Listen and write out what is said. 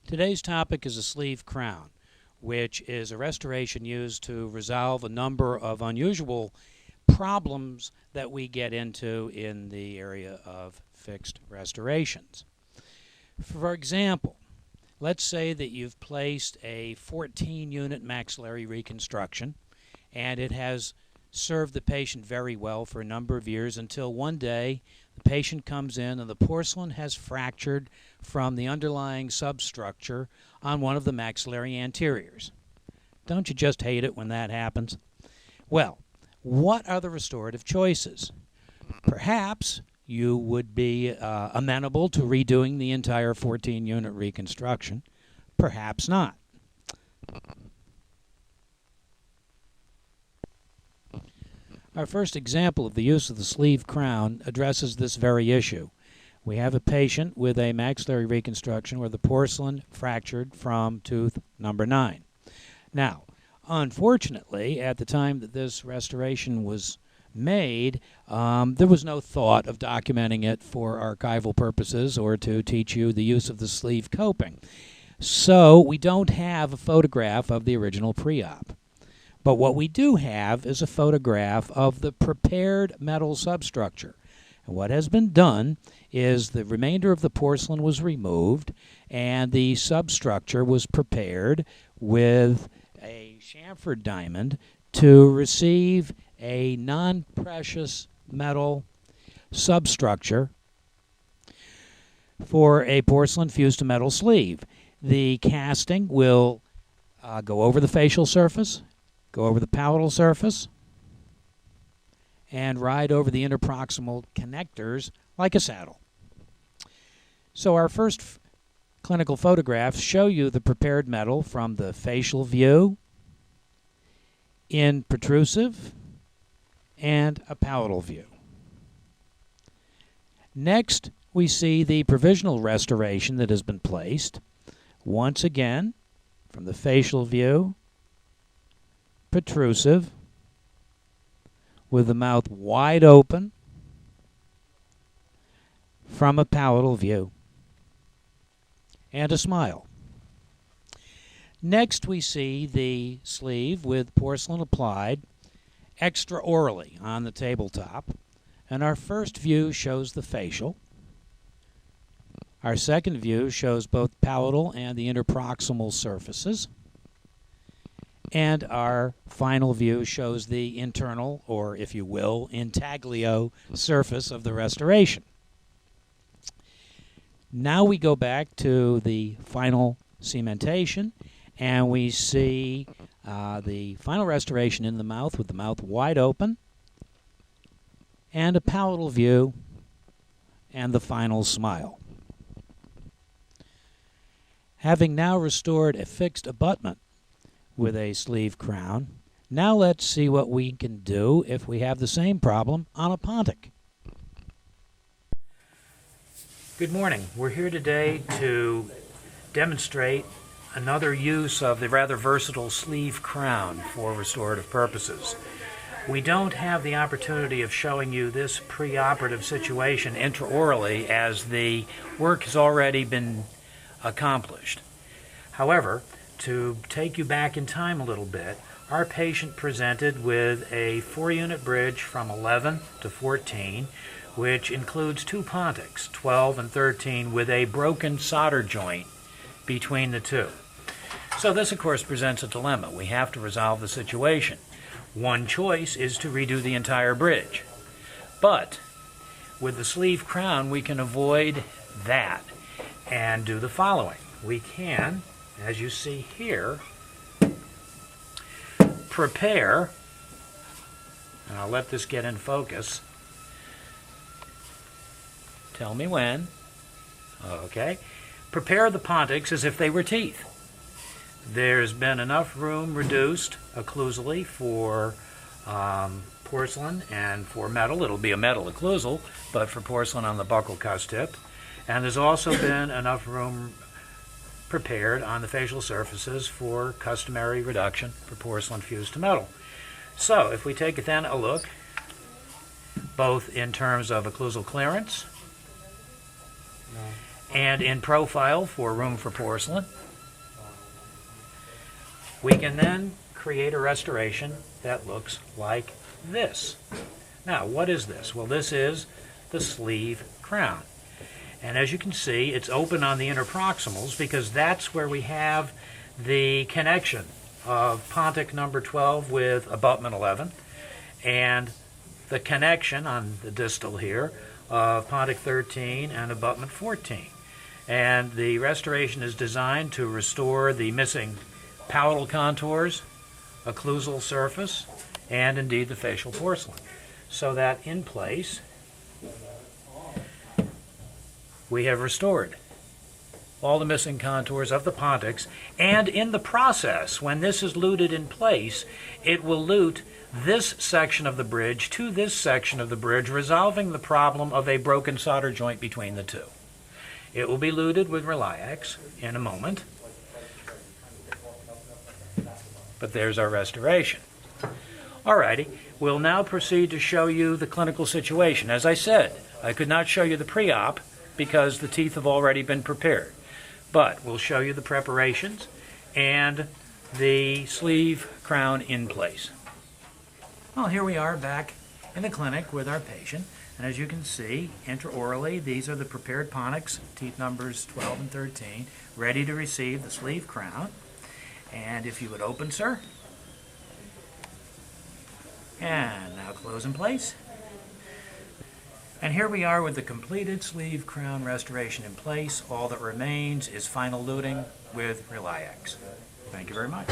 Today's topic is a sleeve crown, which is a restoration used to resolve a number of unusual problems that we get into in the area of fixed restorations. For example, let's say that you've placed a 14-unit maxillary reconstruction, and it has served the patient very well for a number of years until one day the patient comes in and the porcelain has fractured from the underlying substructure on one of the maxillary anteriors. Don't you just hate it when that happens? Well, what are the restorative choices? Perhaps you would be amenable to redoing the entire 14-unit reconstruction. Perhaps not. Our first example of the use of the sleeve crown addresses this very issue. We have a patient with a maxillary reconstruction where the porcelain fractured from tooth number 9. Now, unfortunately, at the time that this restoration was made, there was no thought of documenting it for archival purposes or to teach you the use of the sleeve coping. So we don't have a photograph of the original pre-op. But what we do have is a photograph of the prepared metal substructure. And what has been done is the remainder of the porcelain was removed and the substructure was prepared with a chamfered diamond to receive a non-precious metal substructure for a porcelain fused to metal sleeve. The casting will go over the facial surface, go over the palatal surface, and ride over the interproximal connectors like a saddle. So our first clinical photographs show you the prepared metal from the facial view, in protrusive, and a palatal view. Next, we see the provisional restoration that has been placed, once again, from the facial view, protrusive, with the mouth wide open from a palatal view, and a smile. Next, we see the sleeve with porcelain applied extraorally on the tabletop, and our first view shows the facial. Our second view shows both palatal and the interproximal surfaces. And our final view shows the internal, or if you will, intaglio surface of the restoration. Now we go back to the final cementation, and we see the final restoration in the mouth with the mouth wide open, and a palatal view, and the final smile. Having now restored a fixed abutment with a sleeve crown, now let's see what we can do if we have the same problem on a Pontic. Good morning. We're here today to demonstrate another use of the rather versatile sleeve crown for restorative purposes. We don't have the opportunity of showing you this preoperative situation intraorally as the work has already been accomplished. However, to take you back in time a little bit, our patient presented with a 4-unit bridge from 11 to 14, which includes 2 Pontics, 12 and 13, with a broken solder joint between the two. So this, of course, presents a dilemma. We have to resolve the situation. One choice is to redo the entire bridge. But with the sleeve crown, we can avoid that and do the following. We can, as you see here, prepare, and I'll let this get in focus. Tell me when. Okay. Prepare the Pontics as if they were teeth. There's been enough room reduced occlusally for porcelain and for metal. It'll be a metal occlusal, but for porcelain on the buccal cuss tip. And there's also been enough room prepared on the facial surfaces for customary reduction for porcelain fused to metal. So if we take then a look, both in terms of occlusal clearance and in profile for room for porcelain. We can then create a restoration that looks like this. Now, what is this? Well, this is the sleeve crown. And as you can see, it's open on the interproximals because that's where we have the connection of Pontic number 12 with abutment 11, and the connection on the distal here of Pontic 13 and abutment 14. And the restoration is designed to restore the missing palatal contours, occlusal surface, and indeed the facial porcelain. So that in place, we have restored all the missing contours of the Pontics, and in the process, when this is luted in place, it will lute this section of the bridge to this section of the bridge, resolving the problem of a broken solder joint between the two. It will be luted with Reliax in a moment, but there's our restoration. Alrighty, we'll now proceed to show you the clinical situation. As I said, I could not show you the pre-op because the teeth have already been prepared. But we'll show you the preparations and the sleeve crown in place. Well, here we are back in the clinic with our patient. And as you can see, intraorally, these are the prepared Pontics, teeth numbers 12 and 13, ready to receive the sleeve crown. And if you would open, sir. And now close in place. And here we are with the completed sleeve crown restoration in place. All that remains is final luting with Reliax. Thank you very much.